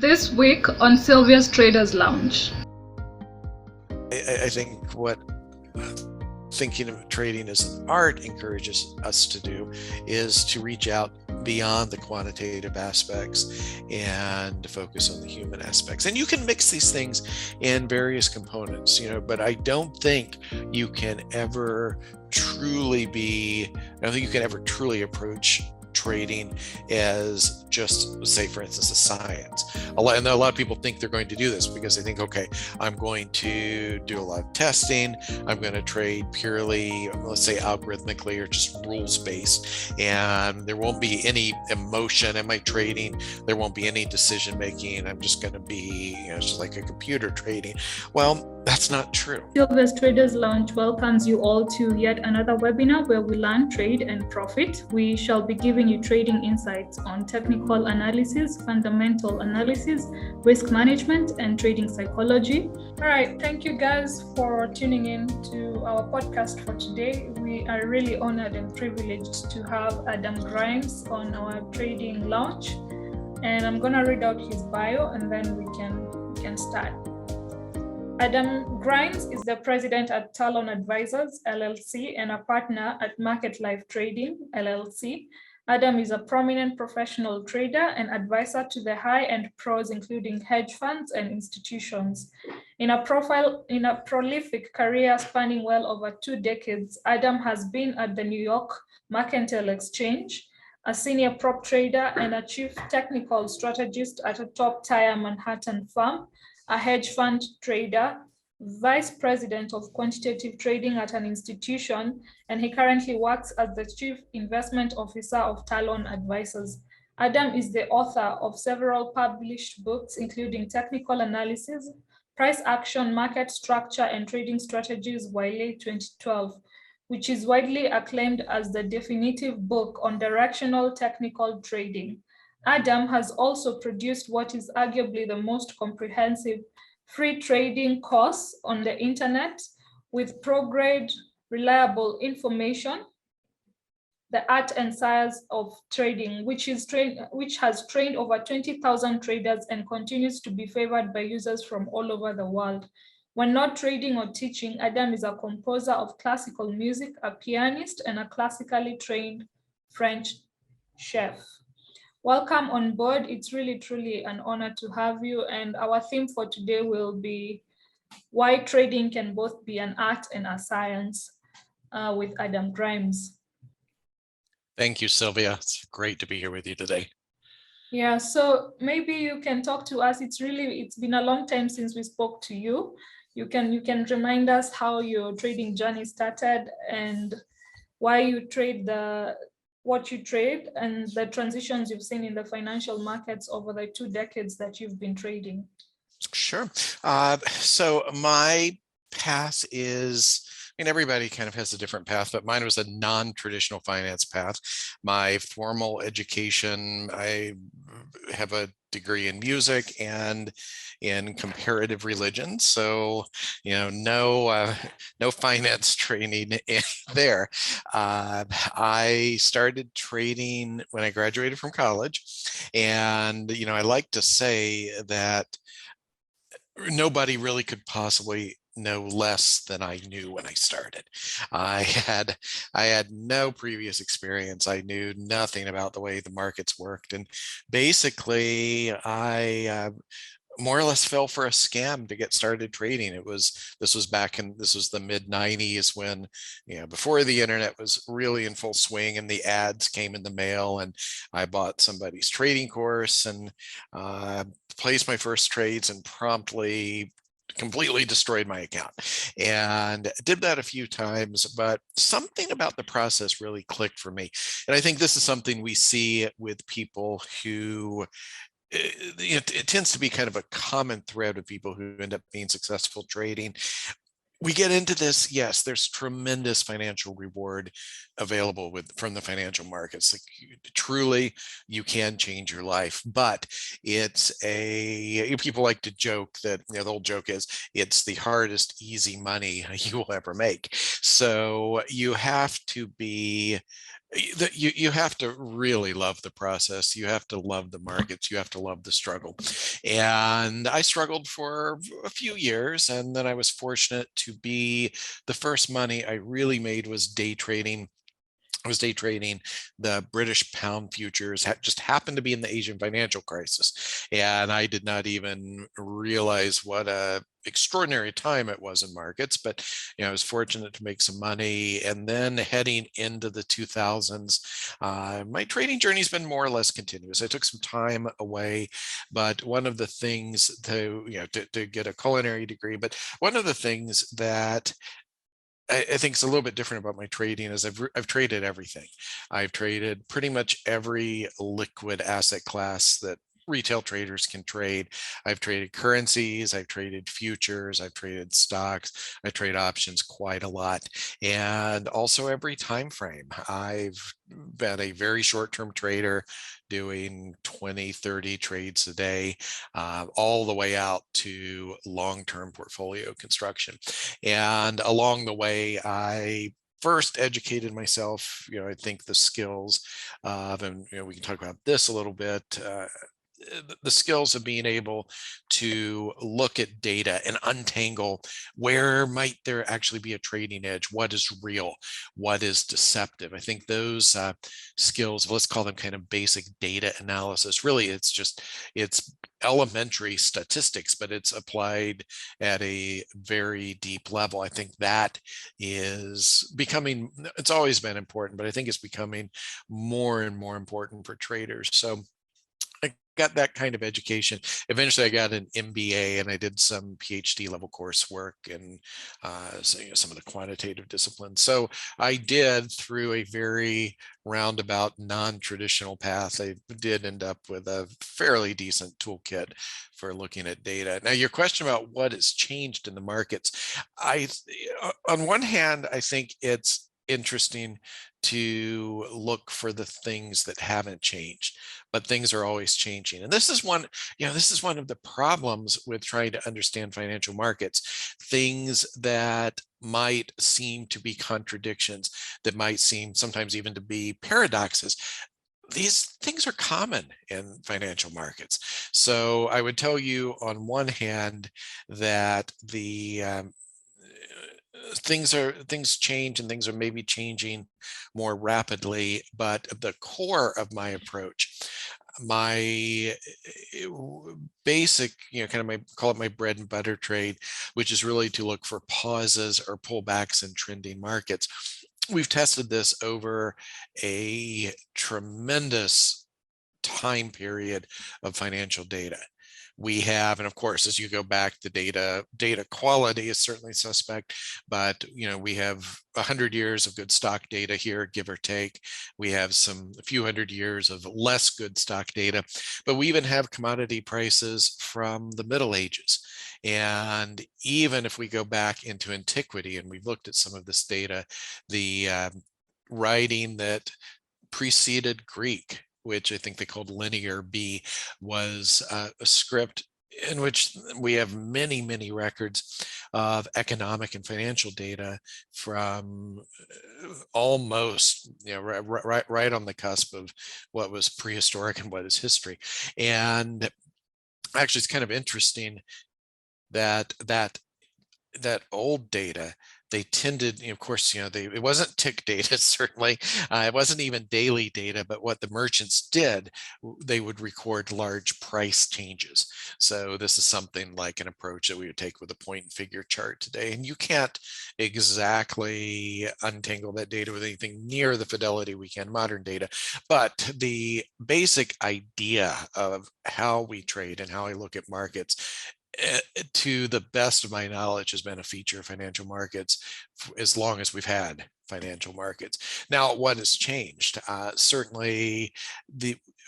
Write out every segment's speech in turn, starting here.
This week on Sylvia's Traders Lounge. I think what thinking of trading as an art encourages us to do is to reach out beyond the quantitative aspects and focus on the human aspects. And you can mix these things in various components, but I don't think you can ever truly approach trading as just, say, for instance, a science. A lot of people think they're going to do this because they think, okay, I'm going to do a lot of testing. I'm going to trade purely, let's say, algorithmically or just rules-based, and there won't be any emotion in my trading. There won't be any decision making. I'm just going to be, just like a computer trading. Well, that's not true. Sylvia's Traders Lounge welcomes you all to yet another webinar where we learn, trade, and profit. We shall be giving you trading insights on technical analysis, fundamental analysis, risk management, and trading psychology. All right, thank you guys for tuning in to our podcast for today. We are really honored and privileged to have Adam Grimes on our trading lounge. And I'm gonna read out his bio and then we can start. Adam Grimes is the president at Talon Advisors, LLC, and a partner at Market Life Trading, LLC. Adam is a prominent professional trader and advisor to the high-end pros, including hedge funds and institutions. In a prolific career spanning well over 2 decades, Adam has been at the New York Mercantile Exchange, a senior prop trader and a chief technical strategist at a top-tier Manhattan firm, a hedge fund trader, vice president of quantitative trading at an institution, and he currently works as the chief investment officer of Talon Advisors. Adam is the author of several published books, including Technical Analysis, Price Action, Market Structure, and Trading Strategies, Wiley 2012, which is widely acclaimed as the definitive book on directional technical trading. Adam has also produced what is arguably the most comprehensive free trading course on the internet with pro-grade, reliable information, The Art and Science of Trading, which has trained over 20,000 traders and continues to be favored by users from all over the world. When not trading or teaching, Adam is a composer of classical music, a pianist, and a classically trained French chef. Welcome on board. It's really, truly an honor to have you. And our theme for today will be why trading can both be an art and a science with Adam Grimes. Thank you, Sylvia. It's great to be here with you today. Yeah, so maybe you can talk to us. It's been a long time since we spoke to you. You can remind us how your trading journey started and why you trade what you trade and the transitions you've seen in the financial markets over the 2 decades that you've been trading. Sure. So my path is, everybody kind of has a different path, but mine was a non-traditional finance path. My formal education, I have a degree in music and in comparative religion. So, no finance training there. I started trading when I graduated from college. And, I like to say that nobody really could possibly know less than I knew when I started. I had no previous experience. I knew nothing about the way the markets worked. And basically, I more or less fell for a scam to get started trading. This was the mid 90s when, before the internet was really in full swing and the ads came in the mail, and I bought somebody's trading course and placed my first trades and promptly completely destroyed my account, and did that a few times, but something about the process really clicked for me. And I think this is something we see with people who it tends to be kind of a common thread of people who end up being successful trading. We get into this, yes, there's tremendous financial reward available from the financial markets. Like, truly, you can change your life, but people like to joke that, the old joke is, it's the hardest easy money you will ever make. So you have to be You have to really love the process. You have to love the markets. You have to love the struggle. And I struggled for a few years, and then I was fortunate to be the first money I really made was day trading. I was day trading the British pound futures, just happened to be in the Asian financial crisis. And I did not even realize what a extraordinary time it was in markets, but I was fortunate to make some money. And then heading into the 2000s, my trading journey has been more or less continuous. I took some time away, but one of the things to get a culinary degree, but one of the things that I think it's a little bit different about my trading is I've traded everything. I've traded pretty much every liquid asset class that retail traders can trade. I've traded currencies, I've traded futures, I've traded stocks, I trade options quite a lot, and also every time frame. I've been a very short-term trader doing 20, 30 trades a day, all the way out to long-term portfolio construction. And along the way, I first educated myself, I think the skills of, and we can talk about this a little bit, the skills of being able to look at data and untangle where might there actually be a trading edge, what is real, what is deceptive. I think those skills, let's call them kind of basic data analysis, really it's elementary statistics, but it's applied at a very deep level. I think that is becoming, it's always been important, but I think it's becoming more and more important for traders. So I got that kind of education. Eventually, I got an MBA and I did some PhD level coursework and some of the quantitative disciplines. So I did, through a very roundabout, non-traditional path, I did end up with a fairly decent toolkit for looking at data. Now, your question about what has changed in the markets, on one hand, I think it's interesting to look for the things that haven't changed, but things are always changing. And this is one of the problems with trying to understand financial markets. Things that might seem to be contradictions, that might seem sometimes even to be paradoxes, these things are common in financial markets. So I would tell you, on one hand, that the things change and things are maybe changing more rapidly, but the core of my approach, my basic, call it my bread and butter trade, which is really to look for pauses or pullbacks in trending markets. We've tested this over a tremendous time period of financial data. We have, and of course, as you go back, the data quality is certainly suspect, but we have 100 years of good stock data here, give or take. We have a few hundred years of less good stock data, but we even have commodity prices from the Middle Ages. And even if we go back into antiquity, and we've looked at some of this data, the writing that preceded Greek, which I think they called Linear B, was a script in which we have many, many records of economic and financial data from almost, right on the cusp of what was prehistoric and what is history. And actually, it's kind of interesting that old data, they tended, of course, it wasn't tick data, certainly. It wasn't even daily data, but what the merchants did, they would record large price changes. So this is something like an approach that we would take with a point and figure chart today. And you can't exactly untangle that data with anything near the fidelity we can modern data. But the basic idea of how we trade and how I look at markets, to the best of my knowledge, has been a feature of financial markets as long as we've had financial markets. Now, what has changed? Certainly,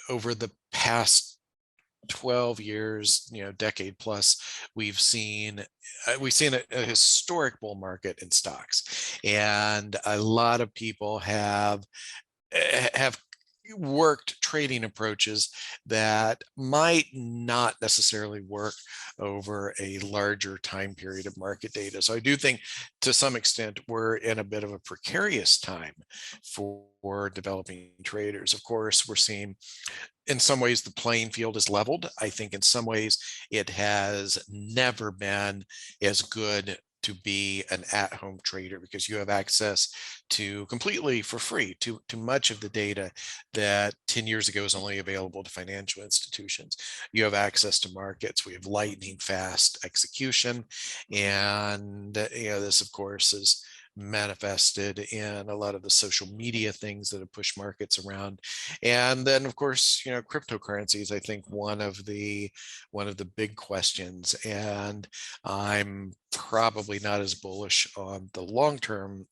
over the past 12 years, decade plus, we've seen a historic bull market in stocks, and a lot of people have worked trading approaches that might not necessarily work over a larger time period of market data. So I do think to some extent we're in a bit of a precarious time for developing traders. Of course, we're seeing in some ways the playing field is leveled. I think in some ways it has never been as good to be an at-home trader because you have access to completely for free to much of the data that 10 years ago was only available to financial institutions. You have access to markets. We have lightning fast execution. And this of course is manifested in a lot of the social media things that have pushed markets around. And then of course, cryptocurrencies, I think one of the big questions. And I'm probably not as bullish on the long term.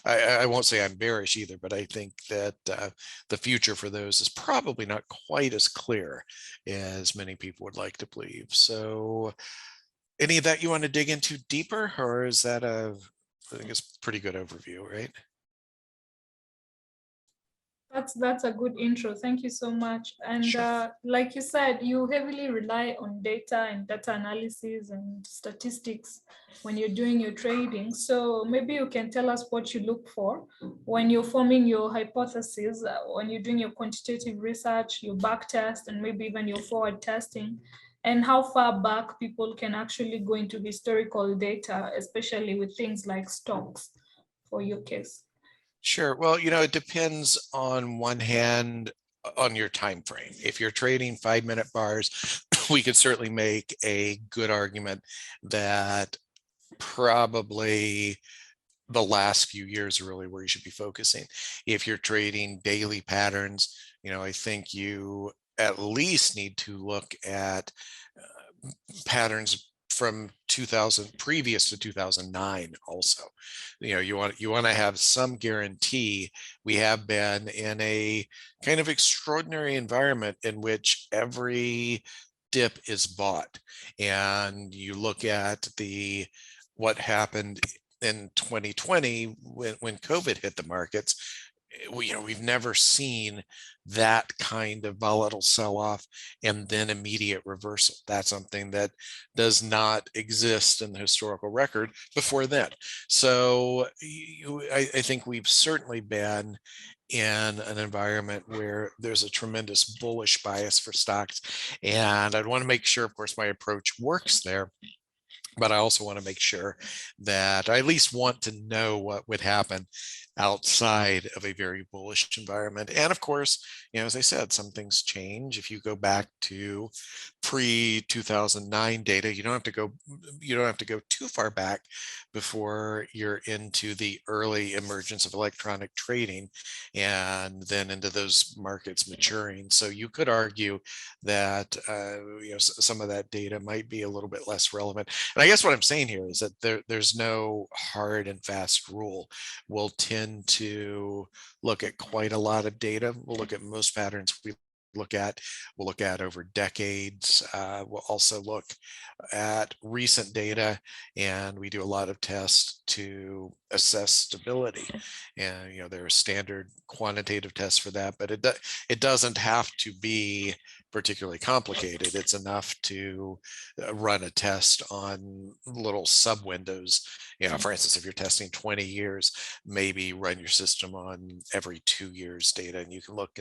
I won't say I'm bearish either, but I think that the future for those is probably not quite as clear as many people would like to believe. So any of that you want to dig into deeper, or is that I think it's a pretty good overview, right? That's a good intro. Thank you so much. And Sure. like you said, you heavily rely on data and data analysis and statistics when you're doing your trading. So maybe you can tell us what you look for when you're forming your hypothesis, when you're doing your quantitative research, your back test, and maybe even your forward testing, and how far back people can actually go into historical data, especially with things like stocks for your case. Sure. Well, it depends on one hand on your time frame. If you're trading 5-minute bars, we could certainly make a good argument that probably the last few years are really where you should be focusing. If you're trading daily patterns, I think you at least need to look at patterns from 2000 previous to 2009 also. You want to have some guarantee. We have been in a kind of extraordinary environment in which every dip is bought, and you look at what happened in 2020 when COVID hit the markets. We've never seen that kind of volatile sell-off and then immediate reversal. That's something that does not exist in the historical record before then. So I think we've certainly been in an environment where there's a tremendous bullish bias for stocks. And I'd want to make sure, of course, my approach works there. But I also want to make sure that I at least want to know what would happen outside of a very bullish environment. And of course, as I said, some things change. If you go back to pre-2009 data, you don't have to go too far back before you're into the early emergence of electronic trading and then into those markets maturing. So you could argue that some of that data might be a little bit less relevant. And I guess what I'm saying here is that there's no hard and fast rule. We'll tend to look at quite a lot of data. We'll look at most patterns we'll look at over decades. We'll also look at recent data, and we do a lot of tests to assess stability. And there are standard quantitative tests for that, but it doesn't have to be particularly complicated. It's enough to run a test on little sub windows. For instance, if you're testing 20 years, maybe run your system on every 2 years data, and you can look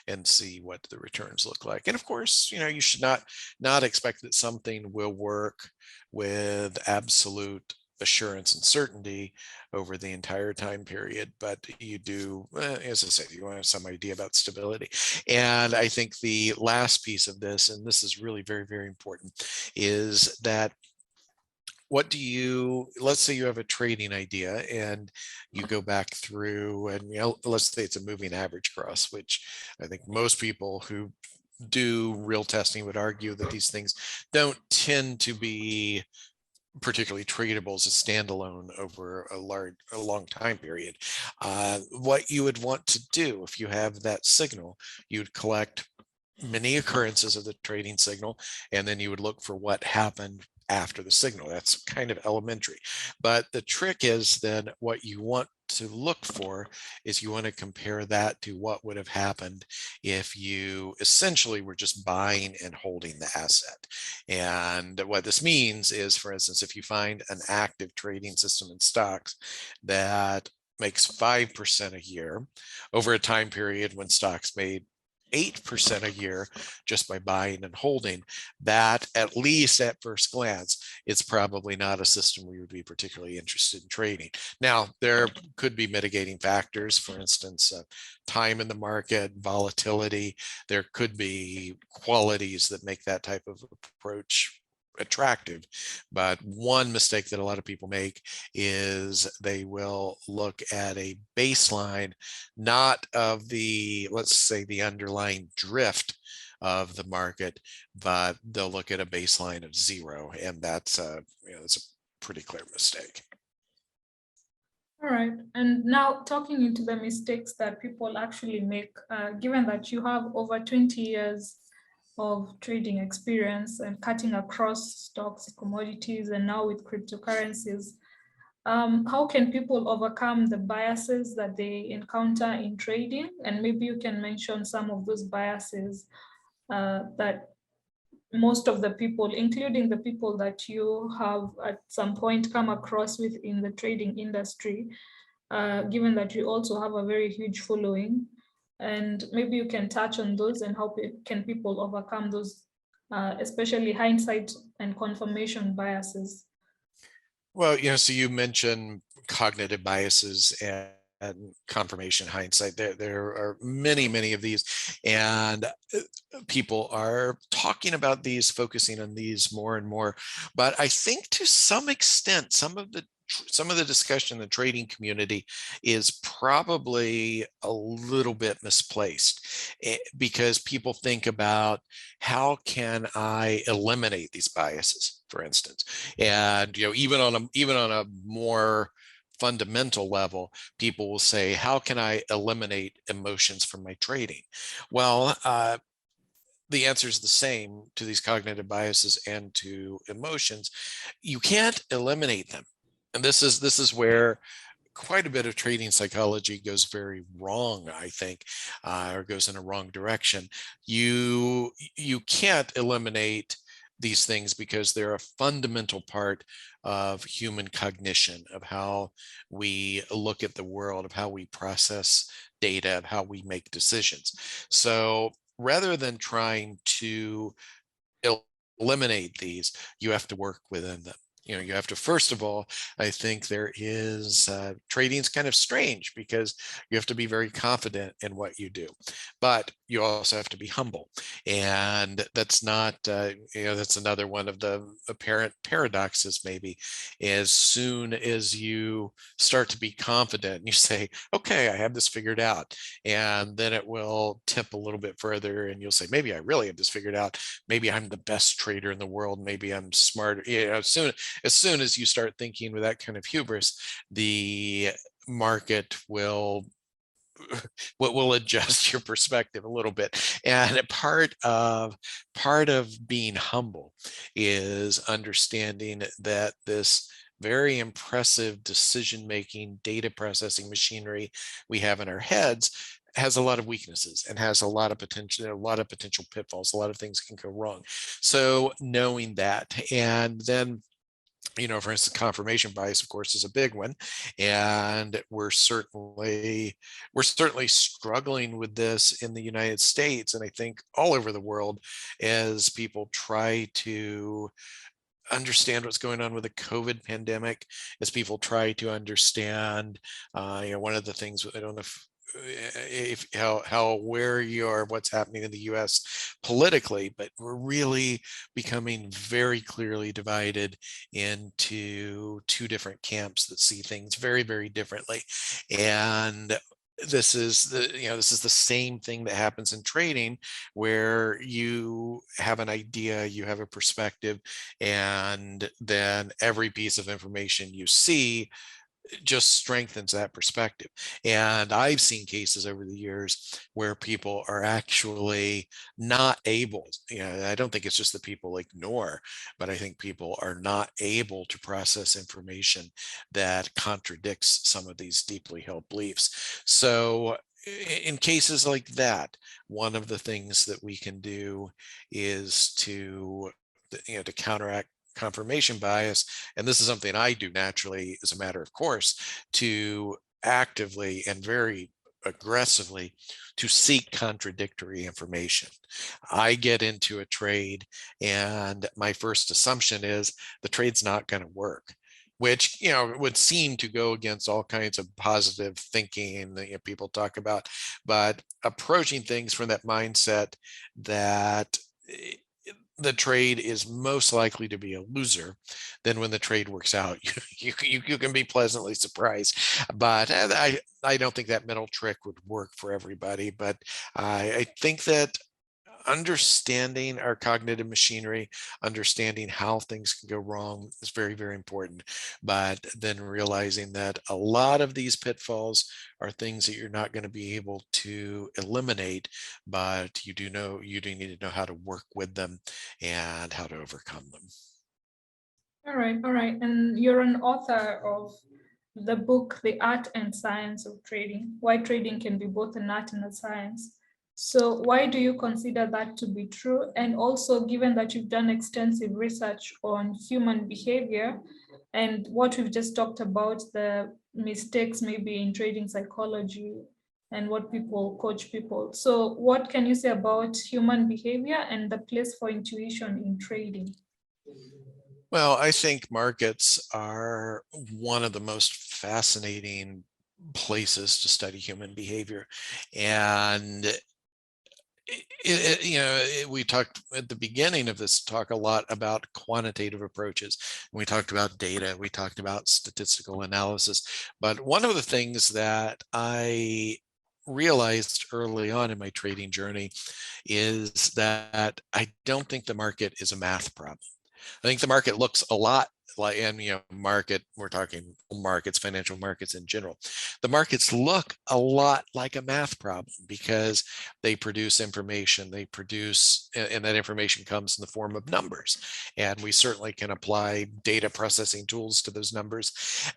and see what the returns look like. And of course, you should not expect that something will work with absolute assurance and certainty over the entire time period, but you do, as I said, you want to have some idea about stability. And I think the last piece of this, and this is really very, very important, is that let's say you have a trading idea and you go back through and let's say it's a moving average cross, which I think most people who do real testing would argue that these things don't tend to be particularly tradable as a standalone over a long time period. What you would want to do if you have that signal, you'd collect many occurrences of the trading signal, and then you would look for what happened after the signal. That's kind of elementary. But the trick is then what you want to look for is you want to compare that to what would have happened if you essentially were just buying and holding the asset. And what this means is, for instance, if you find an active trading system in stocks that makes 5% a year over a time period when stocks made 8% a year just by buying and holding, that at least at first glance, it's probably not a system we would be particularly interested in trading. Now, there could be mitigating factors, for instance, time in the market, volatility. There could be qualities that make that type of approach attractive. But one mistake that a lot of people make is they will look at a baseline, not of the, let's say, the underlying drift of the market, but they'll look at a baseline of 0, and that's that's a pretty clear mistake. All right. And now talking into the mistakes that people actually make, given that you have over 20 years of trading experience and cutting across stocks, commodities, and now with cryptocurrencies, how can people overcome the biases that they encounter in trading? And maybe you can mention some of those biases that most of the people, including the people that you have at some point come across with in the trading industry, given that you also have a very huge following. And maybe you can touch on those and how can people overcome those, especially hindsight and confirmation biases. Well, so you mentioned cognitive biases and confirmation hindsight. There are many of these, and people are talking about these, focusing on these more and more. But I think to some extent, some of the discussion in the trading community is probably a little bit misplaced, because people think about how can I eliminate these biases, for instance. And even on a more fundamental level, people will say, how can I eliminate emotions from my trading? Well, the answer is the same to these cognitive biases and to emotions. You can't eliminate them. And this is where quite a bit of trading psychology goes very wrong, I think, or goes in a wrong direction. You can't eliminate these things because they're a fundamental part of human cognition, of how we look at the world, of how we process data, of how we make decisions. So rather than trying to eliminate these, you have to work within them. You have to, first of all, I think there is, trading's kind of strange because you have to be very confident in what you do, but you also have to be humble. And that's not, that's another one of the apparent paradoxes, maybe. As soon as you start to be confident and you say, okay, I have this figured out, and then it will tip a little bit further and you'll say, maybe I really have this figured out. Maybe I'm the best trader in the world. Maybe I'm smarter. As soon as you start thinking with that kind of hubris, the market will adjust your perspective a little bit. And part of being humble is understanding that this very impressive decision-making, data processing machinery we have in our heads has a lot of weaknesses and has a lot of potential pitfalls. A lot of things can go wrong. So knowing that, and then, for instance, confirmation bias, of course, is a big one, and we're certainly struggling with this in the United States, and I think all over the world, as people try to understand what's going on with the COVID pandemic, as people try to understand, one of the things, I don't know if how aware you are of what's happening in the US politically, but we're really becoming very clearly divided into two different camps that see things very, very differently. And this is the same thing that happens in trading, where you have an idea, you have a perspective, and then every piece of information you see just strengthens that perspective. And I've seen cases over the years where people are actually not able, I don't think it's just that people ignore, but I think people are not able to process information that contradicts some of these deeply held beliefs. So in cases like that, one of the things that we can do is to counteract confirmation bias. And this is something I do naturally as a matter of course, to actively and very aggressively to seek contradictory information. I get into a trade and my first assumption is the trade's not going to work, which would seem to go against all kinds of positive thinking that people talk about. But approaching things from that mindset that the trade is most likely to be a loser, then when the trade works out, you can be pleasantly surprised. But I don't think that mental trick would work for everybody. But I think that understanding our cognitive machinery, understanding how things can go wrong is very, very important. But then realizing that a lot of these pitfalls are things that you're not going to be able to eliminate, but you do need to know how to work with them and how to overcome them. All right, all right. And you're an author of the book, The Art and Science of Trading, Why Trading Can Be Both an Art and a Science. So why do you consider that to be true? And also, given that you've done extensive research on human behavior and what we've just talked about, the mistakes maybe in trading psychology and what people coach people. So what can you say about human behavior and the place for intuition in trading? Well, I think markets are one of the most fascinating places to study human behavior. And we talked at the beginning of this talk a lot about quantitative approaches. We talked about data, we talked about statistical analysis. But one of the things that I realized early on in my trading journey is that I don't think the market is a math problem. I think the market looks a lot like, and market, we're talking markets, financial markets in general. The markets look a lot like a math problem because they produce information, and that information comes in the form of numbers. And we certainly can apply data processing tools to those numbers.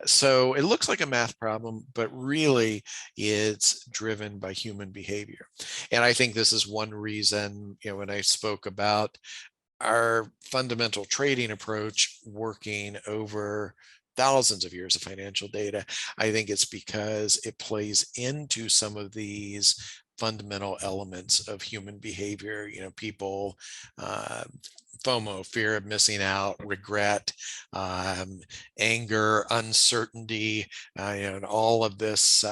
So it looks like a math problem, but really it's driven by human behavior. And I think this is one reason, when I spoke about our fundamental trading approach working over thousands of years of financial data, I think it's because it plays into some of these fundamental elements of human behavior. People, FOMO, fear of missing out, regret, anger, uncertainty, and all of this,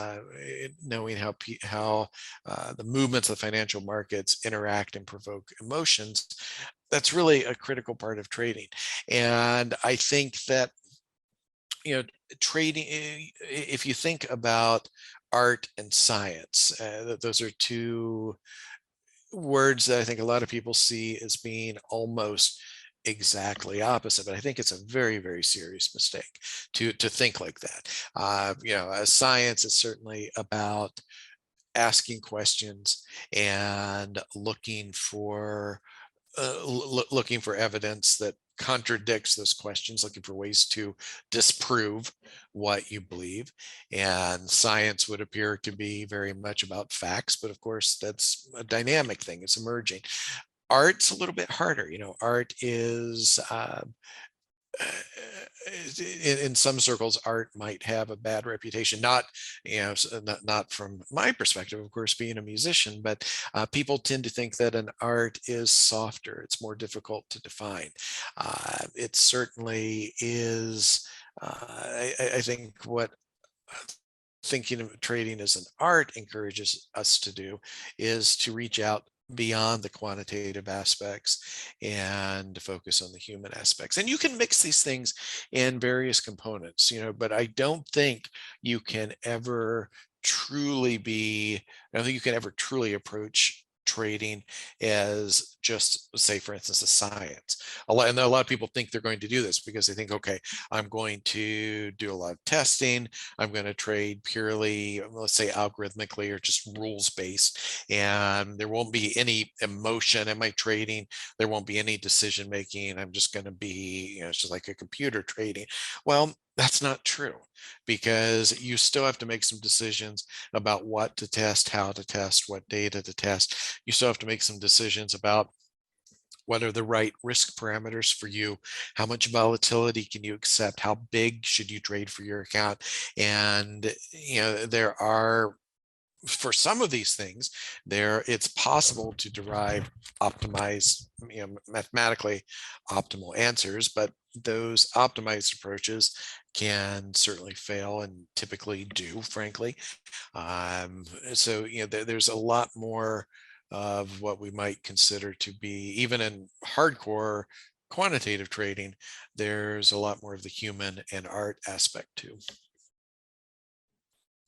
knowing how the movements of the financial markets interact and provoke emotions. That's really a critical part of trading. And I think that, trading, if you think about art and science, those are two words that I think a lot of people see as being almost exactly opposite, but I think it's a very, very serious mistake to think like that. Science is certainly about asking questions and looking for evidence that contradicts those questions, looking for ways to disprove what you believe. And science would appear to be very much about facts, but of course that's a dynamic thing, it's emerging. Art's a little bit harder. Art is in some circles, art might have a bad reputation. Not from my perspective, of course, being a musician, but people tend to think that an art is softer. It's more difficult to define. It certainly is. I think what thinking of trading as an art encourages us to do is to reach out beyond the quantitative aspects and focus on the human aspects. And you can mix these things in various components, but I don't think you can ever truly approach trading as just, say, for instance, a science. A lot of people think they're going to do this because they think, okay, I'm going to do a lot of testing. I'm going to trade purely, let's say, algorithmically or just rules based, and there won't be any emotion in my trading. There won't be any decision making. I'm just going to be, it's just like a computer trading. Well, that's not true, because you still have to make some decisions about what to test, how to test, what data to test. You still have to make some decisions about what are the right risk parameters for you, how much volatility can you accept, how big should you trade for your account. And there are, for some of these things, it's possible to derive optimized, mathematically optimal answers, but those optimized approaches can certainly fail, and typically do, frankly. So there's a lot more of what we might consider to be, even in hardcore quantitative trading, there's a lot more of the human and art aspect too.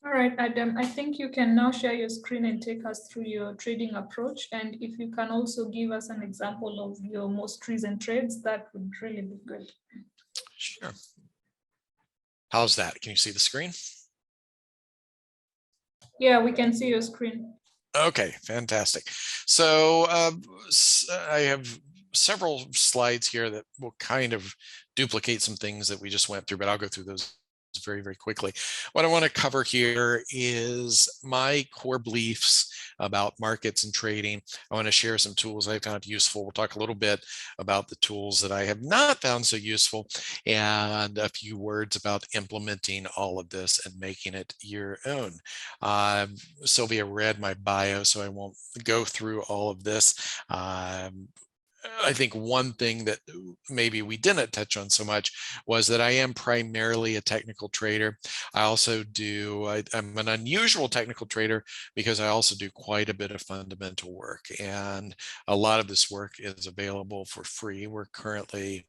All right, Adam, I think you can now share your screen and take us through your trading approach. And if you can also give us an example of your most recent trades, that would really be good. Sure. How's that? Can you see the screen? Yeah, we can see your screen. Okay, fantastic. So I have several slides here that will kind of duplicate some things that we just went through, but I'll go through those very, very quickly. What I want to cover here is my core beliefs about markets and trading. I want to share some tools I found useful. We'll talk a little bit about the tools that I have not found so useful, and a few words about implementing all of this and making it your own. Sylvia read my bio, so I won't go through all of this. I think one thing that maybe we didn't touch on so much was that I am primarily a technical trader. I'm an unusual technical trader because I also do quite a bit of fundamental work, and a lot of this work is available for free. We're currently,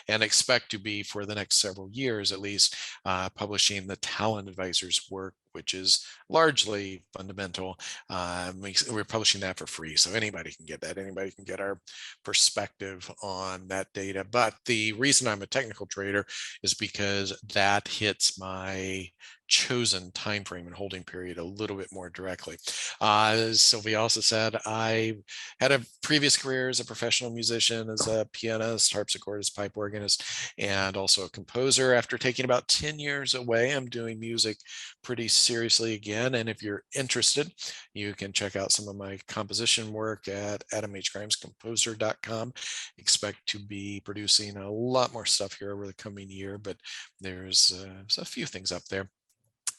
and expect to be for the next several years at least, publishing the Talent Advisors work, which is largely fundamental. We're publishing that for free, so anybody can get that. Anybody can get our perspective on that data. But the reason I'm a technical trader is because that hits my chosen time frame and holding period a little bit more directly. As Sylvia also said, I had a previous career as a professional musician, as a pianist, harpsichordist, pipe organist, and also a composer. After taking about 10 years away, I'm doing music pretty seriously again. And if you're interested, you can check out some of my composition work at adamhgrimescomposer.com. Expect to be producing a lot more stuff here over the coming year, but there's a few things up there.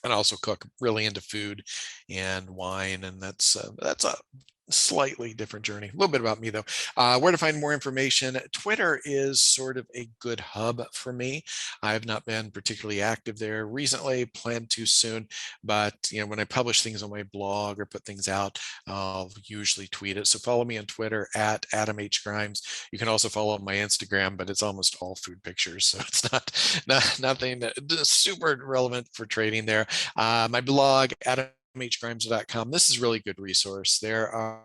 And I also cook, really into food and wine, and that's a slightly different journey. A little bit about me though. Where to find more information? Twitter is sort of a good hub for me. I have not been particularly active there recently, plan to soon, but when I publish things on my blog or put things out, I'll usually tweet it. So follow me on Twitter at Adam H. Grimes. You can also follow my Instagram, but it's almost all food pictures, so it's nothing super relevant for trading there. My blog, adamhgrimes.com. This is a really good resource. There are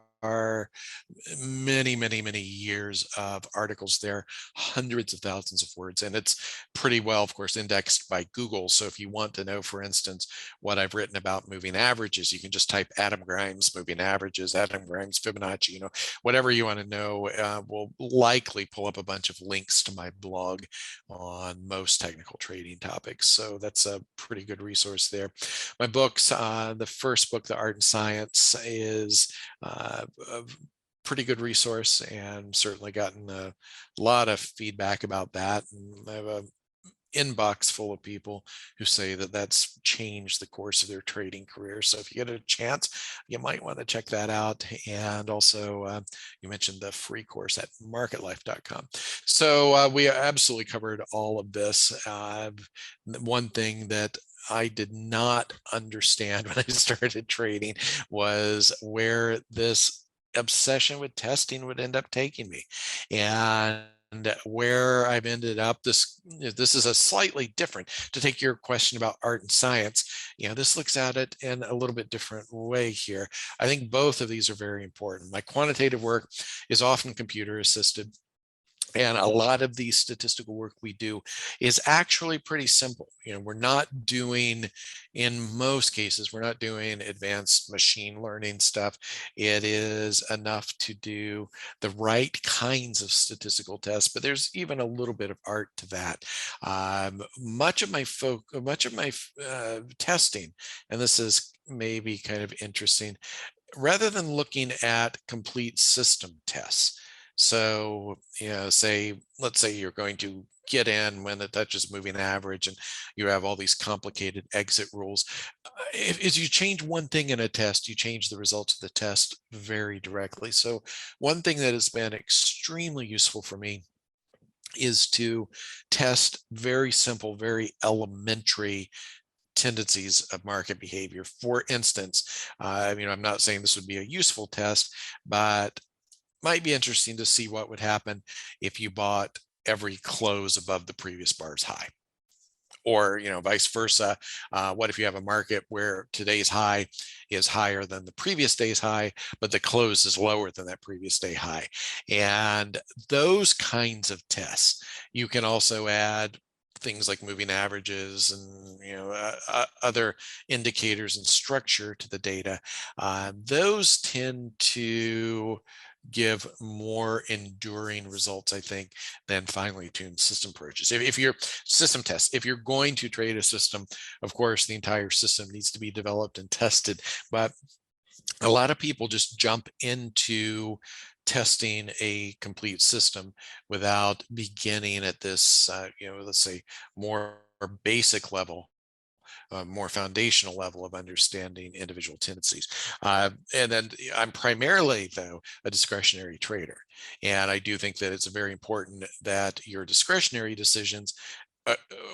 many, many, many years of articles there, hundreds of thousands of words, and it's pretty well, of course, indexed by Google. So if you want to know, for instance, what I've written about moving averages, you can just type Adam Grimes moving averages, Adam Grimes Fibonacci, whatever you want to know. Will likely pull up a bunch of links to my blog on most technical trading topics. So that's a pretty good resource there. My books, the first book, The Art and Science, is a pretty good resource, and certainly gotten a lot of feedback about that. And I have a inbox full of people who say that that's changed the course of their trading career. So if you get a chance, you might want to check that out. And also, you mentioned the free course at marketlife.com. So we absolutely covered all of this. One thing that I did not understand when I started trading was where this obsession with testing would end up taking me. And where I've ended up, this is a slightly different, to take your question about art and science, this looks at it in a little bit different way here. I think both of these are very important. My quantitative work is often computer assisted. And a lot of the statistical work we do is actually pretty simple. We're not doing, in most cases, we're not doing advanced machine learning stuff. It is enough to do the right kinds of statistical tests, but there's even a little bit of art to that. Much of my testing, and this is maybe kind of interesting, rather than looking at complete system tests. So, let's say you're going to get in when it touches moving average and you have all these complicated exit rules. If you change one thing in a test, you change the results of the test very directly. So one thing that has been extremely useful for me is to test very simple, very elementary tendencies of market behavior. For instance, I'm not saying this would be a useful test, but might be interesting to see what would happen if you bought every close above the previous bar's high, or vice versa. What if you have a market where today's high is higher than the previous day's high, but the close is lower than that previous day high? And those kinds of tests. You can also add things like moving averages and other indicators and structure to the data. Those tend to give more enduring results, I think, than finely tuned system approaches. If you're system tests, if you're going to trade a system, of course, the entire system needs to be developed and tested. But a lot of people just jump into testing a complete system without beginning at this, let's say, more basic level, more foundational level of understanding individual tendencies. And then I'm primarily, though, a discretionary trader. And I do think that it's very important that your discretionary decisions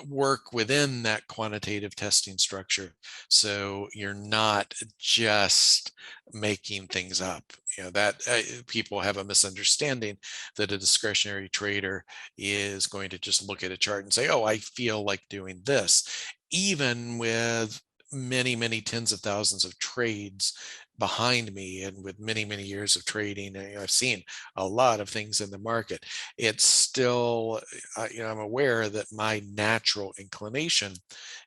work within that quantitative testing structure, so you're not just making things up. That people have a misunderstanding that a discretionary trader is going to just look at a chart and say, oh, I feel like doing this, even with many tens of thousands of trades behind me and with many years of trading. I've seen a lot of things in the market. It's still, I'm aware that my natural inclination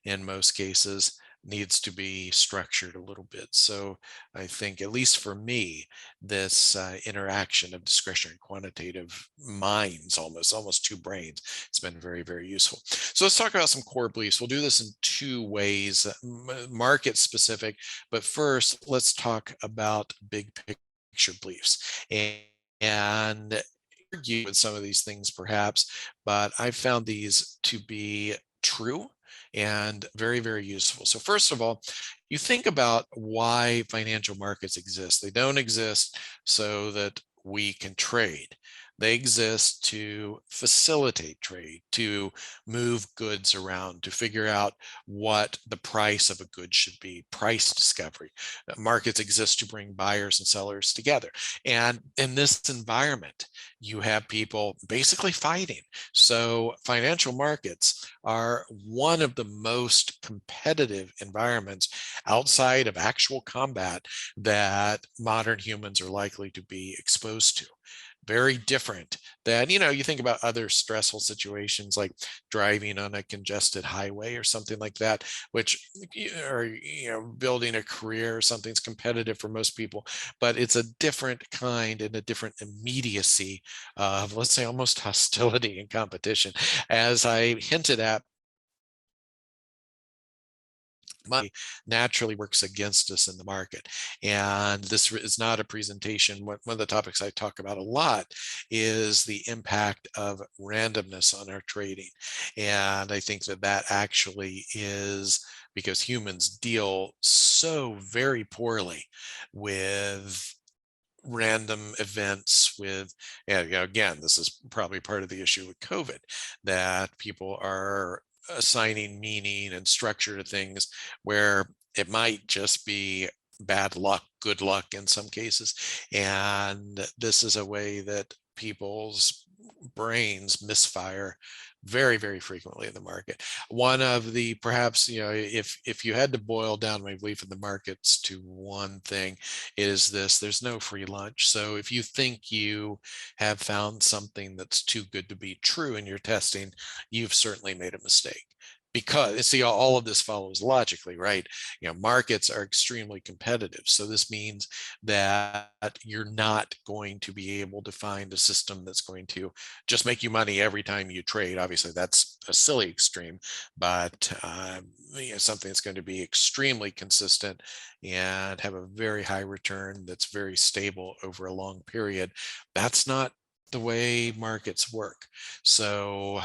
in most cases needs to be structured a little bit. So I think, at least for me, this interaction of discretionary and quantitative minds, almost two brains, it's been very useful. So let's talk about some core beliefs. We'll do this in two ways, market specific, but first let's talk about big picture beliefs. And argue with some of these things perhaps, but I've found these to be true and very useful. So first of all, you think about why financial markets exist. They don't exist so that we can trade. They exist to facilitate trade, to move goods around, to figure out what the price of a good should be, price discovery. Markets exist to bring buyers and sellers together. And in this environment, you have people basically fighting. So financial markets are one of the most competitive environments outside of actual combat that modern humans are likely to be exposed to. Very different than, you think about other stressful situations like driving on a congested highway or something like that, which, or, building a career or something's competitive for most people, but it's a different kind and a different immediacy of, let's say, almost hostility and competition. As I hinted at, money naturally works against us in the market. And this is not a presentation. One of the topics I talk about a lot is the impact of randomness on our trading. And I think that actually is because humans deal so very poorly with random events, with, again, this is probably part of the issue with COVID, that people are assigning meaning and structure to things where it might just be bad luck, good luck in some cases. And this is a way that people's brains misfire very, very frequently in the market. One of the, perhaps, if you had to boil down my belief in the markets to one thing, is this: there's no free lunch. So if you think you have found something that's too good to be true in your testing, you've certainly made a mistake. Because, see, all of this follows logically, right? Markets are extremely competitive. So this means that you're not going to be able to find a system that's going to just make you money every time you trade. Obviously, that's a silly extreme, but something that's going to be extremely consistent and have a very high return that's very stable over a long period. That's not the way markets work. So,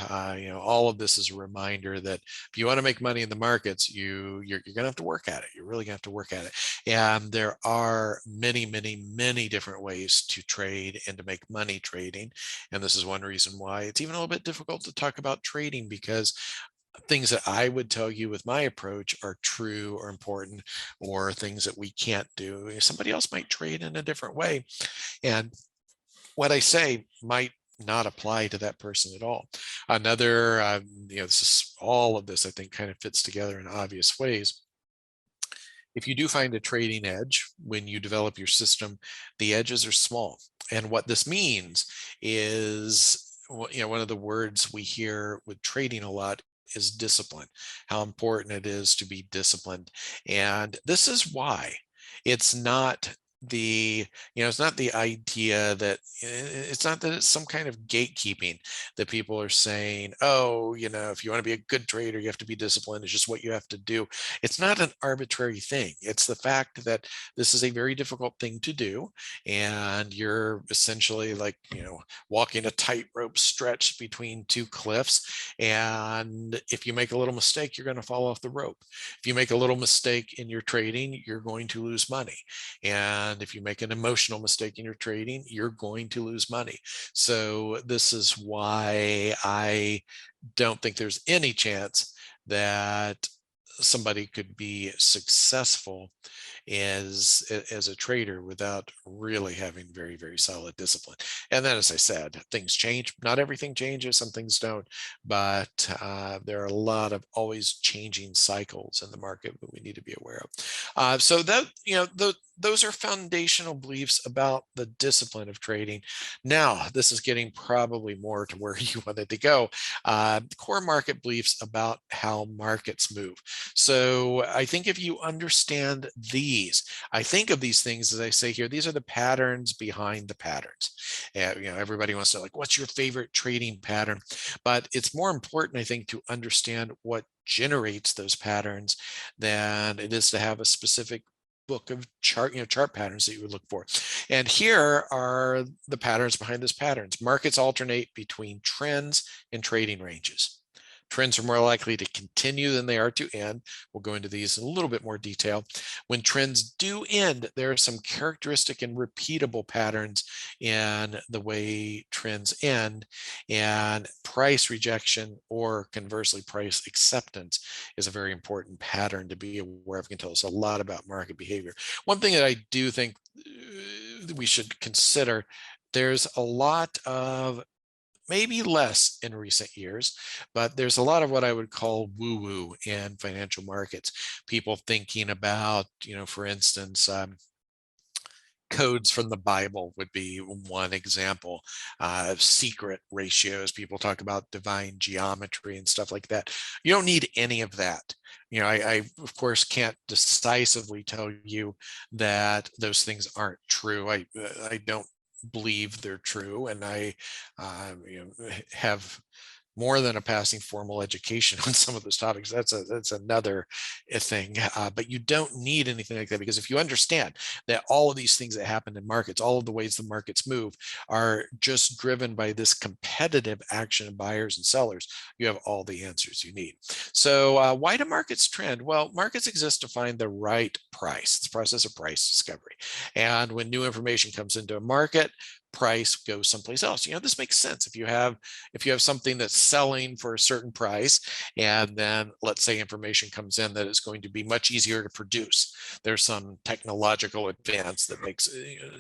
all of this is a reminder that if you want to make money in the markets, you're going to have to work at it. You're really going to have to work at it. And there are many, many, many different ways to trade and to make money trading. And this is one reason why it's even a little bit difficult to talk about trading, because things that I would tell you with my approach are true or important, or things that we can't do. Somebody else might trade in a different way. And what I say might not apply to that person at all. Another, this is, all of this, I think, kind of fits together in obvious ways. If you do find a trading edge when you develop your system, the edges are small. And what this means is, one of the words we hear with trading a lot is discipline, how important it is to be disciplined. And this is why it's not it's not the idea that, it's not that it's some kind of gatekeeping that people are saying, oh, if you want to be a good trader, you have to be disciplined. It's just what you have to do. It's not an arbitrary thing. It's the fact that this is a very difficult thing to do. And you're essentially like, walking a tightrope stretch between two cliffs. And if you make a little mistake, you're going to fall off the rope. If you make a little mistake in your trading, you're going to lose money. And if you make an emotional mistake in your trading, you're going to lose money. So this is why I don't think there's any chance that somebody could be successful as a trader without really having very, very solid discipline. And then, as I said, things change. Not everything changes, some things don't, but there are a lot of always changing cycles in the market that we need to be aware of. So that, those are foundational beliefs about the discipline of trading. Now, this is getting probably more to where you wanted to go. Core market beliefs about how markets move. So I think if you understand these, I think of these things, as I say here, these are the patterns behind the patterns. Everybody wants to, like, what's your favorite trading pattern? But it's more important, I think, to understand what generates those patterns than it is to have a specific book of chart patterns that you would look for. And here are the patterns behind those patterns. Markets alternate between trends and trading ranges. Trends are more likely to continue than they are to end. We'll go into these in a little bit more detail. When trends do end, there are some characteristic and repeatable patterns in the way trends end. And price rejection, or conversely price acceptance, is a very important pattern to be aware of. It can tell us a lot about market behavior. One thing that I do think we should consider, there's a lot of, maybe less in recent years, but there's a lot of what I would call woo-woo in financial markets. People thinking about, for instance, codes from the Bible would be one example. Secret ratios. People talk about divine geometry and stuff like that. You don't need any of that. I of course can't decisively tell you that those things aren't true. I don't believe they're true, and I have more than a passing formal education on some of those topics. That's another thing. But you don't need anything like that, because if you understand that all of these things that happen in markets, all of the ways the markets move, are just driven by this competitive action of buyers and sellers, you have all the answers you need. So why do markets trend? Well, markets exist to find the right price. It's a process of price discovery. And when new information comes into a market, price goes someplace else. This makes sense. If you have something that's selling for a certain price, and then let's say information comes in that it's going to be much easier to produce, there's some technological advance that makes,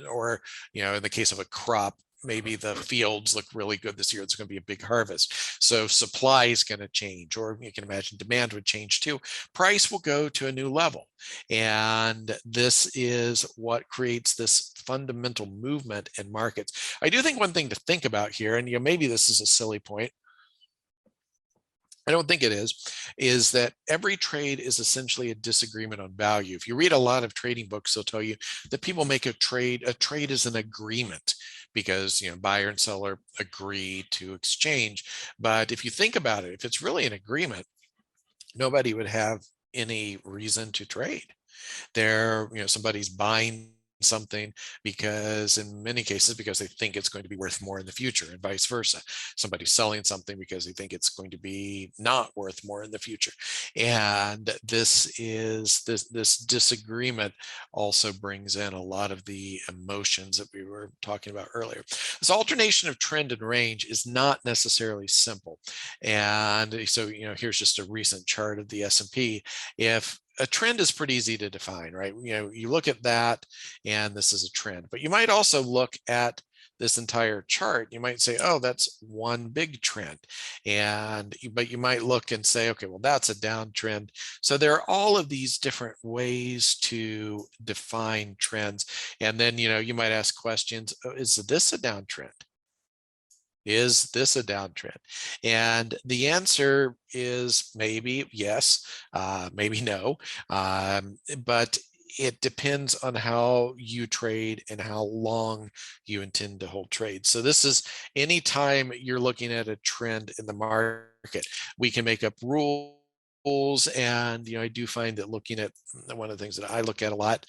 or in the case of a crop, maybe the fields look really good this year. It's going to be a big harvest. So supply is going to change, or you can imagine demand would change too. Price will go to a new level. And this is what creates this fundamental movement in markets. I do think one thing to think about here, and maybe this is a silly point, I don't think it is that every trade is essentially a disagreement on value. If you read a lot of trading books, they'll tell you that people make a trade is an agreement because buyer and seller agree to exchange. But if you think about it, if it's really an agreement, nobody would have any reason to trade. Somebody's buying something because in many cases because they think it's going to be worth more in the future, and vice versa. Somebody's selling something because they think it's going to be not worth more in the future. And this disagreement also brings in a lot of the emotions that we were talking about earlier. This alternation of trend and range is not necessarily simple. And so here's just a recent chart of the S&P. If a trend is pretty easy to define, right? You look at that and this is a trend, but you might also look at this entire chart. You might say, oh, that's one big trend. But you might look and say, okay, well, that's a downtrend. So there are all of these different ways to define trends. And then, you might ask questions, is this a downtrend? Is this a downtrend? And the answer is maybe yes, maybe no, but it depends on how you trade and how long you intend to hold trades. So this is anytime you're looking at a trend in the market, we can make up rules. And I do find that looking at one of the things that I look at a lot,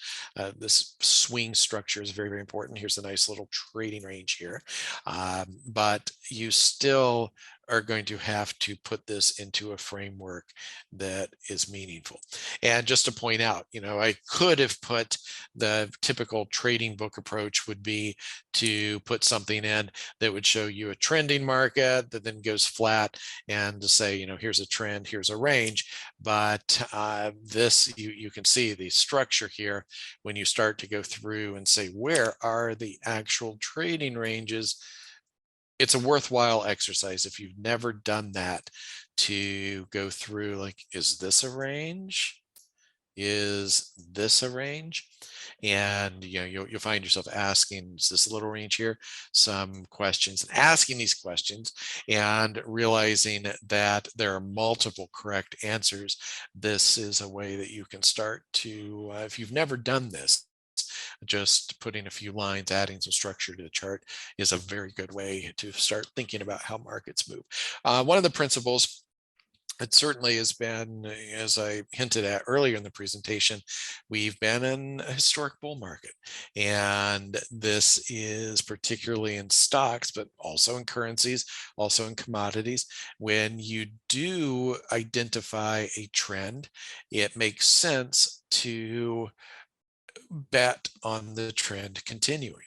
this swing structure is very, very important. Here's a nice little trading range here, but you still are going to have to put this into a framework that is meaningful. And just to point out, I could have put the typical trading book approach would be to put something in that would show you a trending market that then goes flat and to say, here's a trend, here's a range. But this, you can see the structure here when you start to go through and say, where are the actual trading ranges? It's a worthwhile exercise if you've never done that to go through, like, is this a range? Is this a range? And you'll find yourself asking, is this a little range here? Some questions, and asking these questions and realizing that there are multiple correct answers. This is a way that you can start to, if you've never done this, just putting a few lines, adding some structure to the chart is a very good way to start thinking about how markets move. One of the principles, it certainly has been, as I hinted at earlier in the presentation, we've been in a historic bull market. And this is particularly in stocks, but also in currencies, also in commodities. When you do identify a trend, it makes sense to bet on the trend continuing.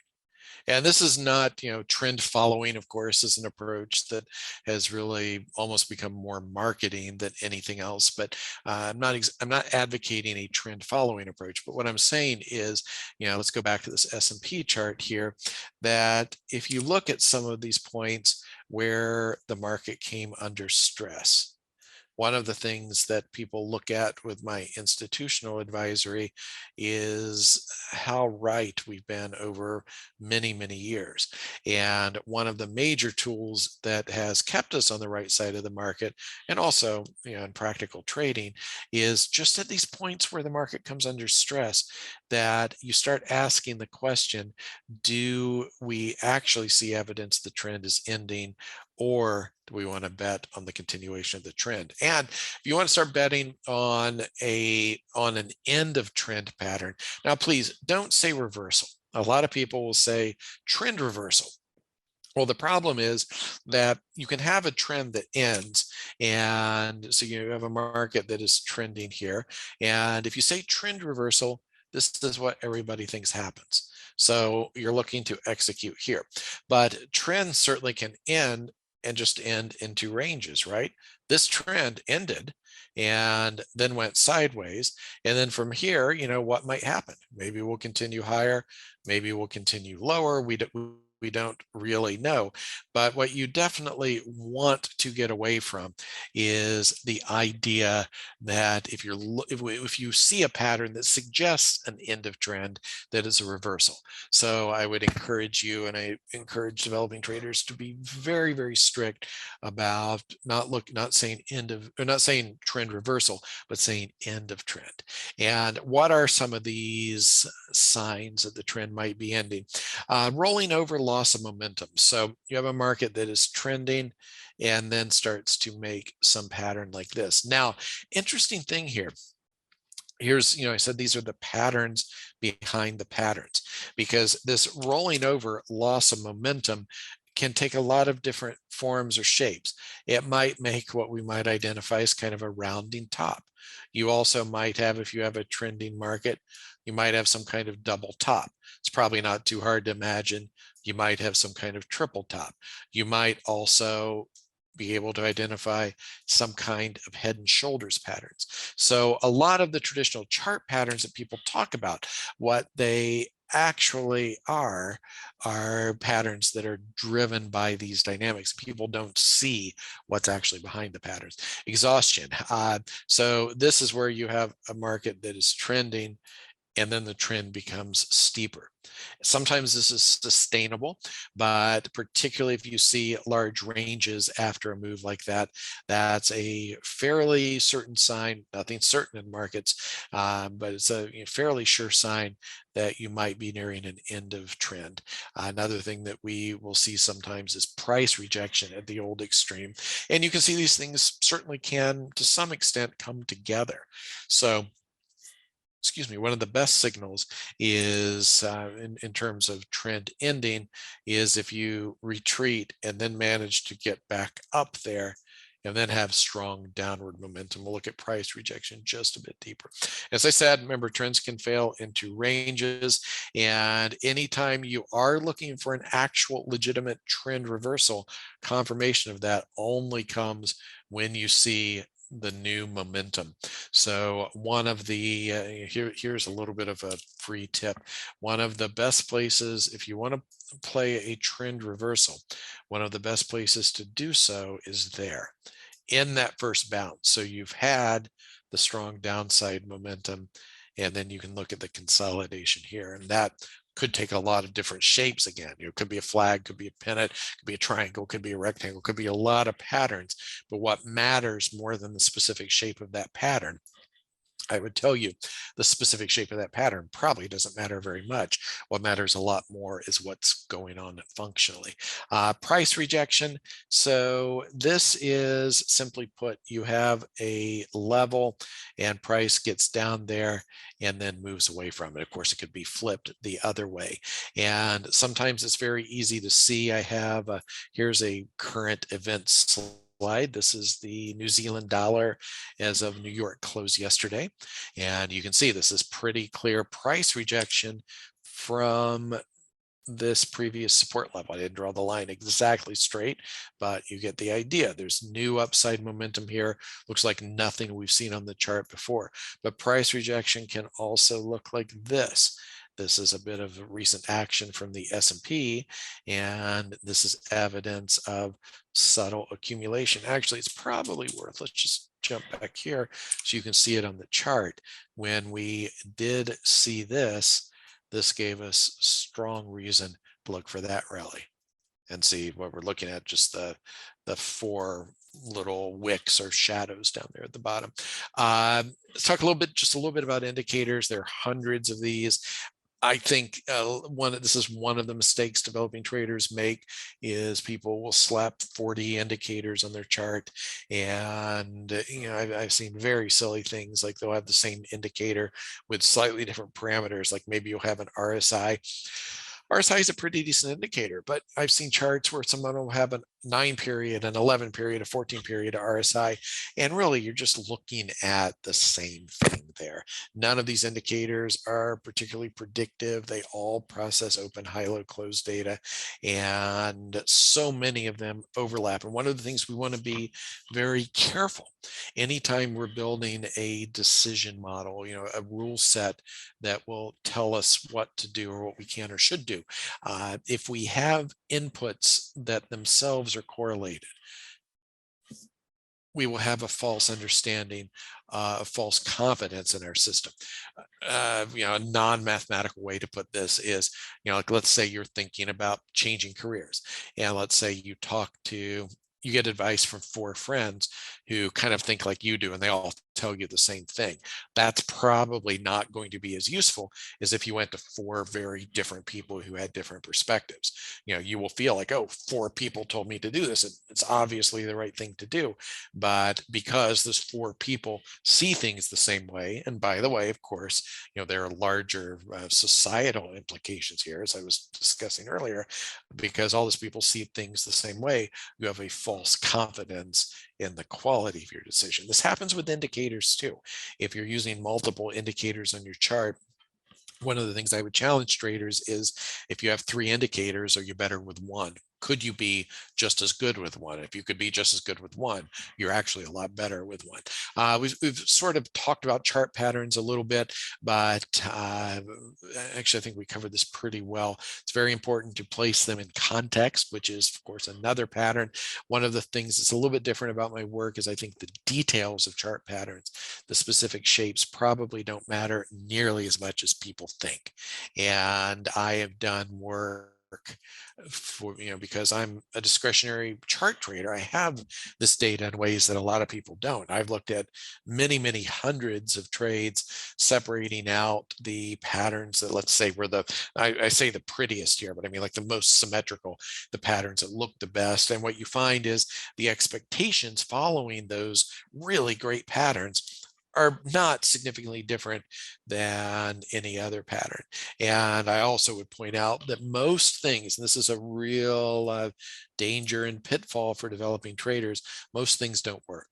And this is not, trend following, of course, is an approach that has really almost become more marketing than anything else. But I'm not advocating a trend following approach. But what I'm saying is, let's go back to this S&P chart here, that if you look at some of these points where the market came under stress, one of the things that people look at with my institutional advisory is how right we've been over many, many years. And one of the major tools that has kept us on the right side of the market, and also in practical trading, is just at these points where the market comes under stress, that you start asking the question, do we actually see evidence the trend is ending, or do we want to bet on the continuation of the trend? And if you want to start betting on an end of trend pattern, now please don't say reversal. A lot of people will say trend reversal. Well, the problem is that you can have a trend that ends, and so you have a market that is trending here. And if you say trend reversal, this is what everybody thinks happens. So you're looking to execute here. But trends certainly can end and just end into ranges, right? This trend ended and then went sideways. And then from here, what might happen? Maybe we'll continue higher, maybe we'll continue lower. We we don't really know. But what you definitely want to get away from is the idea that if you see a pattern that suggests an end of trend, that is a reversal. So I would encourage you, and I encourage developing traders, to be very, very strict about not saying trend reversal, but saying end of trend. And what are some of these signs that the trend might be ending? Rolling over, loss of momentum. So you have a market that is trending and then starts to make some pattern like this. Now, interesting thing here. Here's, I said these are the patterns behind the patterns, because this rolling over, loss of momentum, can take a lot of different forms or shapes. It might make what we might identify as kind of a rounding top. You also might have, if you have a trending market, you might have some kind of double top. It's probably not too hard to imagine. You might have some kind of triple top. You might also be able to identify some kind of head and shoulders patterns. So a lot of the traditional chart patterns that people talk about, what they actually are patterns that are driven by these dynamics. People don't see what's actually behind the patterns. Exhaustion. So this is where you have a market that is trending, and then the trend becomes steeper. Sometimes this is sustainable, but particularly if you see large ranges after a move like that, that's a fairly certain sign. Nothing certain in markets, but it's a fairly sure sign that you might be nearing an end of trend. Another thing that we will see sometimes is price rejection at the old extreme. And you can see these things certainly can, to some extent, come together. So one of the best signals is in terms of trend ending is if you retreat and then manage to get back up there and then have strong downward momentum. We'll look at price rejection just a bit deeper. As I said, remember, trends can fail into ranges, and anytime you are looking for an actual legitimate trend reversal, confirmation of that only comes when you see the new momentum. So one of the here's a little bit of a free tip. One of the best places, if you want to play a trend reversal, one of the best places to do so is there in that first bounce. So you've had the strong downside momentum, and then you can look at the consolidation here, and that could take a lot of different shapes. Again, it could be a flag, could be a pennant, could be a triangle, could be a rectangle, could be a lot of patterns. But what matters more than the specific shape of that pattern, I would tell you, the specific shape of that pattern probably doesn't matter very much. What matters a lot more is what's going on functionally. Price rejection. So this is, simply put, you have a level and price gets down there and then moves away from it. Of course, it could be flipped the other way. And sometimes it's very easy to see. I have, here's a current event slide. This is the New Zealand dollar as of New York close yesterday. And you can see this is pretty clear price rejection from this previous support level. I didn't draw the line exactly straight, but you get the idea. There's new upside momentum here. Looks like nothing we've seen on the chart before. But price rejection can also look like this. This is a bit of a recent action from the S&P, and this is evidence of subtle accumulation. Actually, it's probably worth, let's just jump back here so you can see it on the chart. When we did see this, this gave us strong reason to look for that rally and see what we're looking at, just the four little wicks or shadows down there at the bottom. Let's talk just a little bit about indicators. There are hundreds of these. I think this is one of the mistakes developing traders make, is people will slap 40 indicators on their chart. And I've seen very silly things, like they'll have the same indicator with slightly different parameters. Like maybe you'll have an RSI. RSI is a pretty decent indicator, but I've seen charts where someone will have a 9 period, an 11 period, a 14 period RSI, and really you're just looking at the same thing. there. None of these indicators are particularly predictive. They all process open, high-low, closed data, and so many of them overlap. And one of the things we want to be very careful anytime we're building a decision model, a rule set that will tell us what to do or what we can or should do. If we have inputs that themselves are correlated, we will have a false understanding, a false confidence in our system. A non-mathematical way to put this is, like let's say you're thinking about changing careers, and let's say you get advice from 4 friends who kind of think like you do, and they all tell you the same thing. That's probably not going to be as useful as if you went to 4 very different people who had different perspectives. You will feel like, oh, 4 people told me to do this. It's obviously the right thing to do. But because those 4 people see things the same way, and by the way, of course, there are larger societal implications here, as I was discussing earlier, because all those people see things the same way, you have a false confidence in the quality of your decision. This happens with indicators too. If you're using multiple indicators on your chart, one of the things I would challenge traders is, if you have 3 indicators, are you better with one? Could you be just as good with one? If you could be just as good with one, you're actually a lot better with one. We've sort of talked about chart patterns a little bit, but actually I think we covered this pretty well. It's very important to place them in context, which is of course another pattern. One of the things that's a little bit different about my work is I think the details of chart patterns, the specific shapes, probably don't matter nearly as much as people think. And I have done work for, because I'm a discretionary chart trader, I have this data in ways that a lot of people don't. I've looked at many, many hundreds of trades, separating out the patterns that, let's say, were I say the prettiest here, but I mean like the most symmetrical, the patterns that look the best. And what you find is the expectations following those really great patterns are not significantly different than any other pattern. And I also would point out that most things, and this is a real danger and pitfall for developing traders, most things don't work.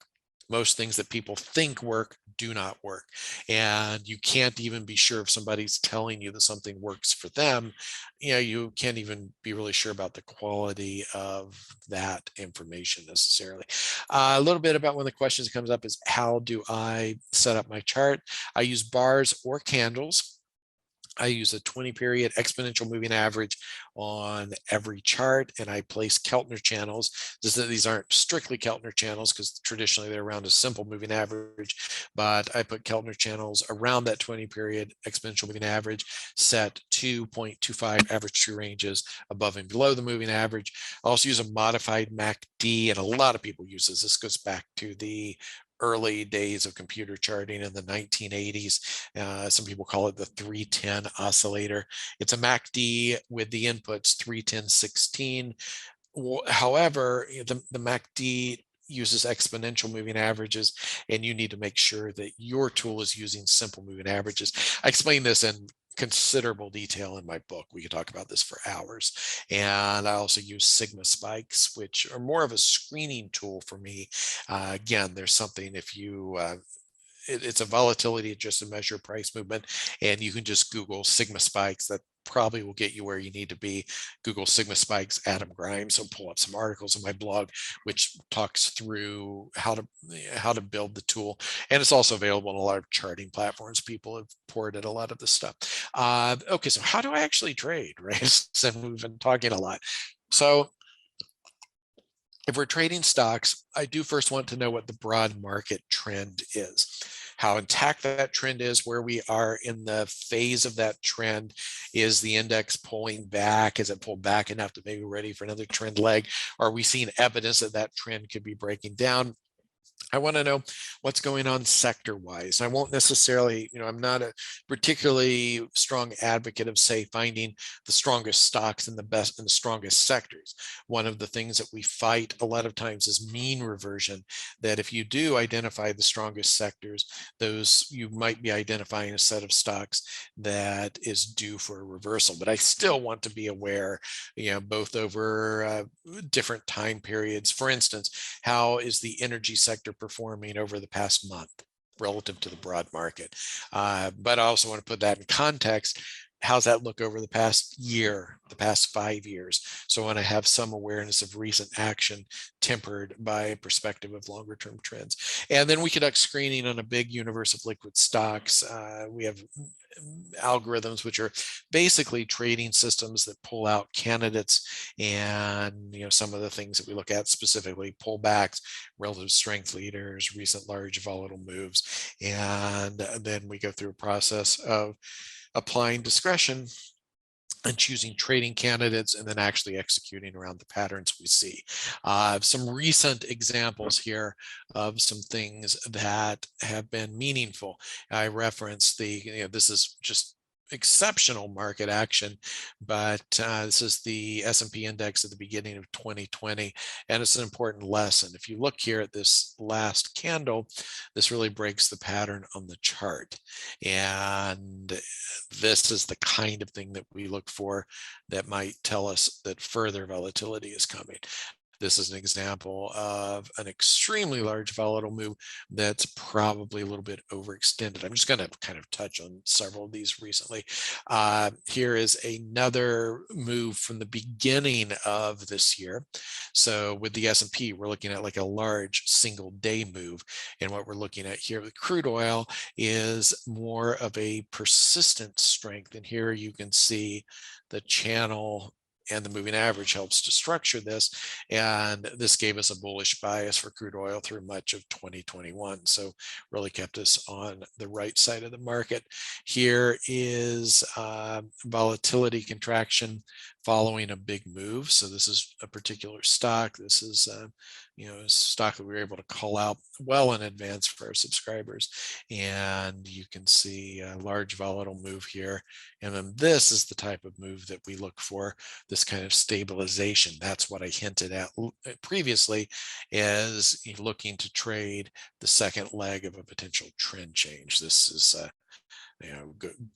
Most things that people think work do not work. And you can't even be sure if somebody's telling you that something works for them. You can't even be really sure about the quality of that information necessarily. A little bit about one of the questions that comes up is, how do I set up my chart? I use bars or candles. I use a 20-period exponential moving average on every chart, and I place Keltner channels. These aren't strictly Keltner channels because traditionally they're around a simple moving average, but I put Keltner channels around that 20-period exponential moving average, set 2.25 average true ranges above and below the moving average. I also use a modified MACD, and a lot of people use this. This goes back to the early days of computer charting in the 1980s. Some people call it the 310 oscillator. It's a MACD with the inputs 310, 16. However, the MACD uses exponential moving averages, and you need to make sure that your tool is using simple moving averages. I explain this in considerable detail in my book. We could talk about this for hours. And I also use sigma spikes, which are more of a screening tool for me. Again, there's something, if you it's a volatility adjusted measure of price movement, and you can just Google sigma spikes. That probably will get you where you need to be. Google sigma spikes, Adam Grimes. I'll pull up some articles on my blog which talks through how to build the tool, and it's also available on a lot of charting platforms. People have ported a lot of this stuff. Okay, so how do I actually trade, right? So we've been talking a lot. So if we're trading stocks, I do first want to know what the broad market trend is, how intact that trend is, where we are in the phase of that trend. Is the index pulling back? Is it pulled back enough to maybe ready for another trend leg? Are we seeing evidence that that trend could be breaking down? I want to know what's going on sector-wise. I won't necessarily, I'm not a particularly strong advocate of, say, finding the strongest stocks in the best and the strongest sectors. One of the things that we fight a lot of times is mean reversion, that if you do identify the strongest sectors, those you might be identifying a set of stocks that is due for a reversal. But I still want to be aware, both over different time periods. For instance, how is the energy sector performing over the past month, relative to the broad market. But I also want to put that in context. How's that look over the past year, the past 5 years? So I want to have some awareness of recent action tempered by a perspective of longer term trends. And then we conduct screening on a big universe of liquid stocks. We have algorithms, which are basically trading systems that pull out candidates, and some of the things that we look at specifically: pullbacks, relative strength leaders, recent large volatile moves. And then we go through a process of applying discretion and choosing trading candidates, and then actually executing around the patterns we see. Some recent examples here of some things that have been meaningful. I referenced this is just exceptional market action, but this is the S&P index at the beginning of 2020, and it's an important lesson. If you look here at this last candle, this really breaks the pattern on the chart, and this is the kind of thing that we look for that might tell us that further volatility is coming. This is an example of an extremely large volatile move that's probably a little bit overextended. I'm just going to kind of touch on several of these recently. Here is another move from the beginning of this year. So with the S&P, we're looking at like a large single day move. And what we're looking at here with crude oil is more of a persistent strength. And here you can see the channel, and the moving average helps to structure this. And this gave us a bullish bias for crude oil through much of 2021. So really kept us on the right side of the market. Here is volatility contraction following a big move. So this is a particular stock. This is a stock that we were able to call out well in advance for our subscribers. And you can see a large volatile move here. And then this is the type of move that we look for, this kind of stabilization. That's what I hinted at previously, as looking to trade the second leg of a potential trend change. This is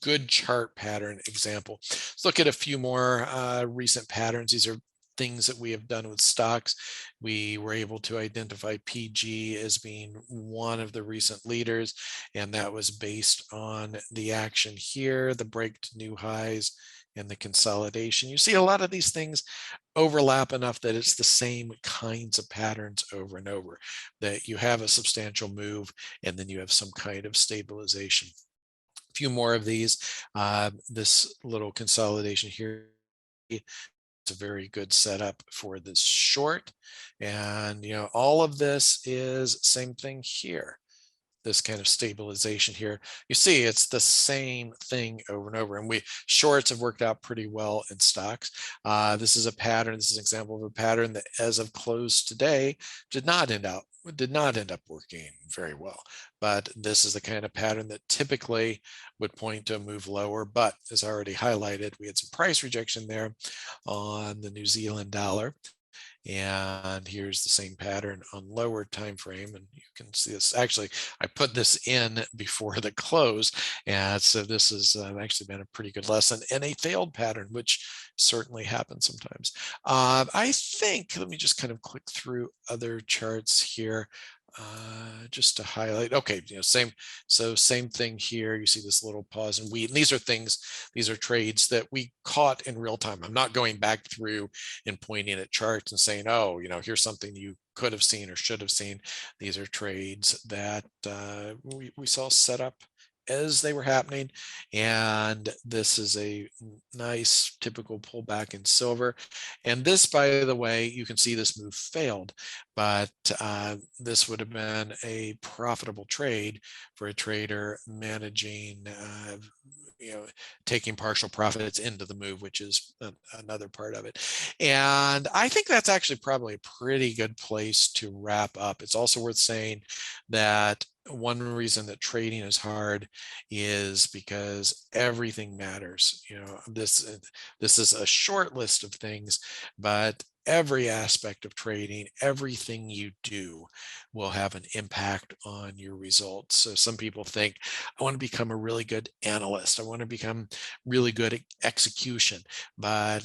good chart pattern example. Let's look at a few more recent patterns. These are things that we have done with stocks. We were able to identify PG as being one of the recent leaders, and that was based on the action here, the break to new highs, and the consolidation. You see a lot of these things overlap enough that it's the same kinds of patterns over and over, that you have a substantial move and then you have some kind of stabilization. A few more of these. This little consolidation here, it's a very good setup for this short. And all of this is same thing here, this kind of stabilization here. You see it's the same thing over and over, and shorts have worked out pretty well in stocks. This is a pattern. This is an example of a pattern that, as of close today, did not end up working very well. But this is the kind of pattern that typically would point to a move lower, but as already highlighted, we had some price rejection there on the New Zealand dollar. And here's the same pattern on lower time frame, and you can see this. Actually, I put this in before the close, and so this has actually been a pretty good lesson and a failed pattern, which certainly happens sometimes. I think, let me just kind of click through other charts here. Just to highlight, okay, same thing here. You see this little pause and wheat, and these are trades that we caught in real time. I'm not going back through and pointing at charts and saying, oh, here's something you could have seen or should have seen. These are trades that we saw set up as they were happening. And this is a nice typical pullback in silver. And this, by the way, you can see this move failed, but this would have been a profitable trade for a trader managing taking partial profits into the move, which is another part of it. And I think that's actually probably a pretty good place to wrap up. It's also worth saying that one reason that trading is hard is because everything matters. This is a short list of things, but every aspect of trading, everything you do will have an impact on your results. So some people think, I want to become a really good analyst. I want to become really good at execution. But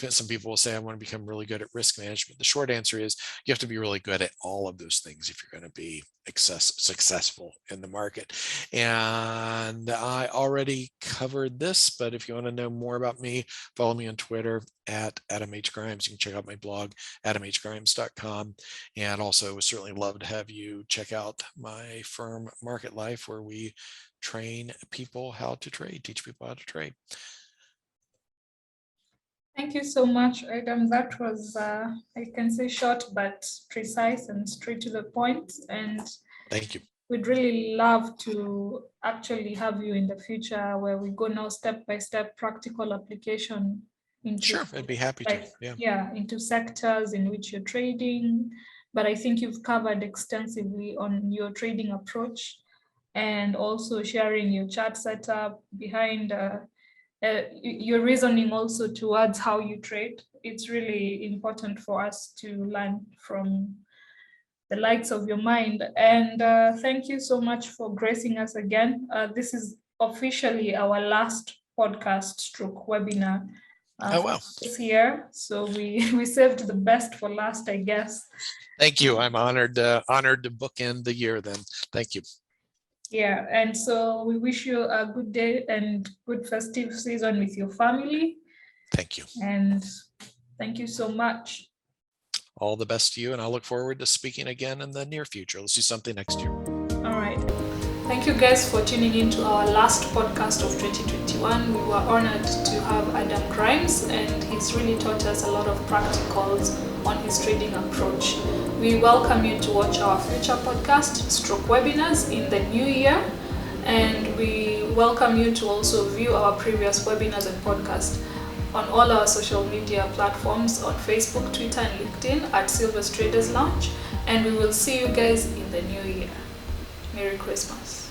some people will say, I want to become really good at risk management. The short answer is you have to be really good at all of those things if you're going to be successful in the market. And I already covered this, but if you want to know more about me, follow me on Twitter at Adam H. Grimes. You can check out my blog, adamhgrimes.com. And also would certainly love to have you check out my firm Market Life, where we train people how to trade, teach people how to trade. Thank you so much, Adam. That was, I can say, short but precise and straight to the point. And thank you. We'd really love to actually have you in the future, where we go now step by step practical application into. Sure, I'd be happy to. Into sectors in which you're trading. But I think you've covered extensively on your trading approach, and also sharing your chart setup behind your reasoning also towards how you trade. It's really important for us to learn from the likes of your mind. And thank you so much for gracing us again. This is officially our last podcast stroke webinar this year. So we saved the best for last, I guess. Thank you. I'm honored to bookend the year then. Thank you. Yeah, and so we wish you a good day and good festive season with your family. Thank you. And thank you so much. All the best to you, and I look forward to speaking again in the near future. Let's do something next year. All right. Thank you guys for tuning in to our last podcast of 2021. We were honored to have Adam Grimes, and he's really taught us a lot of practicals on his trading approach. We welcome you to watch our future podcast stroke webinars in the new year, and we welcome you to also view our previous webinars and podcasts on all our social media platforms on Facebook, Twitter, and LinkedIn at Silver's Traders Lounge. And we will see you guys in the new year. Merry Christmas.